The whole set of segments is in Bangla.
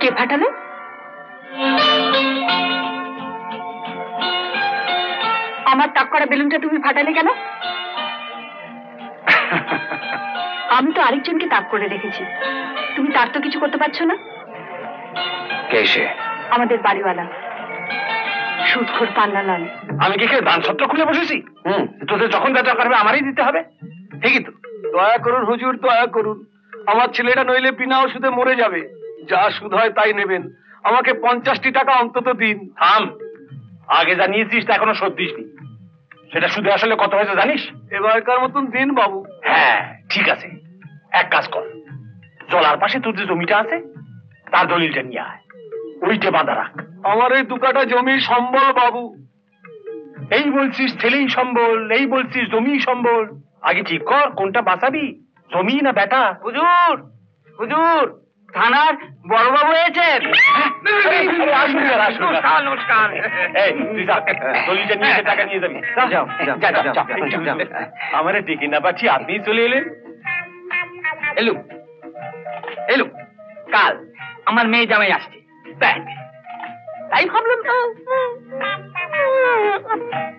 কে ফাটালো? আমার তাক করা বেলুনটা তুমি ফাটালে কেন? আমি তো আরেকজনকে তাক করে রেখেছি, তুমি তার তো কিছু করতে পারছো না। কে সে? আমাদের বাড়িওয়ালা, সুদখোর পান্নালাল। আমি কি দান সত্য খুলে বসেছি? তোদের যখন যা দরকার হবে আমারই দিতে হবে। ঠিকই তো। দয়া করুন হুজুর, দয়া করুন। আমার ছেলেটা নইলে বিনা ওষুধে মরে যাবে। যা সুদ হয় তাই নেবেন। আমাকে 50টি টাকা অন্তত দিন। থাম, আগে জানিয়েছিস তা এখনো শোধ দিসনি। সেটা সুদে আসলে কত হয়েছে জানিস? এবারকার মতন দিন বাবু। হ্যাঁ ঠিক আছে, এক কাজ কর, জলার পাশে তোর যে জমিটা আছে তার দলিলটা নিয়ে আয়, ওইটা বাঁধা রাখ। আমার এই 2 কাঠা জমি সম্বল বাবু। এই বলছিস ছেলেই সম্বল, এই বলছিস জমি সম্বল। আগে ঠিক কর কোনটা বাঁচাবি, জমি না বেটা? হুজুর, হুজুর, থানার বড়বাবু এসেছেন। নমস্কার। এই তুই যা, দলিলটা নিয়ে টাকা নিয়ে যাবি। যাও, আমারে ডেকে না পাচ্ছি, আপনি চলে এলেন। এলু এলু, কাল আমার মেয়ে জামাই আসছে, তাই ভাবলাম তো।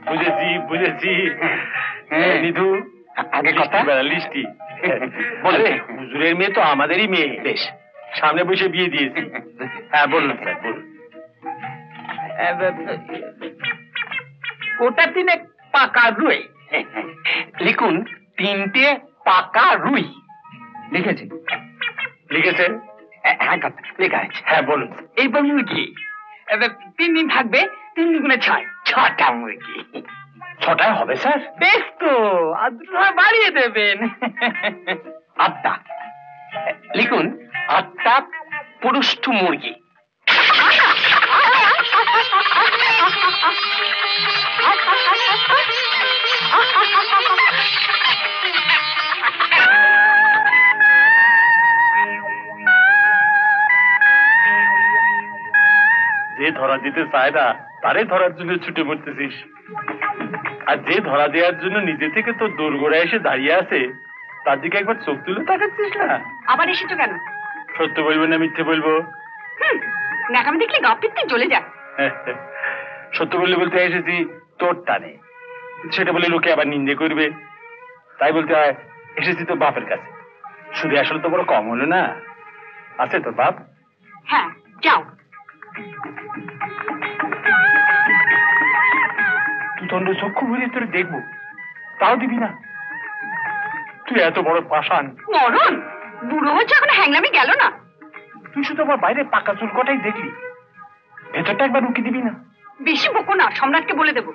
বুঝেছি বুঝেছি। নিধু আগে কথা লিস্টি বলে, হুজুরের মেয়ে তো আমাদেরই মেয়ে। বেশ, সামনে বসে বিয়ে দিয়েছি। হ্যাঁ বলুন স্যার, বলুন। ওটা 3 পাকা রুই। লিখুন 3টে পাকা রুই। লিখেছি? লিখেছেন? হ্যাঁ লেখা আছে। হ্যাঁ বলুন। এইবার মুরগি 3 দিন থাকবে, 3 গুণে 6, 6টা মুরগি। 6টায় হবে স্যার? বেশ তো, আর 2 বাড়িয়ে দেবেন। 8টা লিখুন, 8টা পুরুষ্ঠ মুরগি। যে ধরা দিতে চায় না তারে ধরার জন্য ছুটে পড়তেছিস, আর যে ধরা দেওয়ার জন্য নিজে থেকে তোর দোরগোড়ায় এসে দাঁড়িয়ে আছে তার দিকে একবার চোখ তুলে তাকাচ্ছিস না? আবার এসেছো কেন? সত্য বলবো না মিথ্যে বলবো? ন্যাকামি দেখলে গা পিত্তে চলে যা। সত্য বললে বলতে এসেছি তোর টানে, সেটা বলে লোকে আবার নিন্দে করবে, তাই বলতে হয় এসেছি তোর বাপের কাছে। শুধু আসলে তো বড় কম হলো না, আছে তোর বাপ? হ্যাঁ যাও। তুই তন্ড চক্ষু ভরিয়ে তোরে দেখবো, তাও দিবি না? তুই এত বড় পাষাণ। মরণ, বুড়ো হচ্ছে এখন, হ্যাংলামি গেল না। তুই শুধু আমার বাইরে পাকা চুল কটাই দেখলি, ভেতরটা একবার উকি দিবি না? বেশি বকো না, সম্রাটকে বলে দেবো।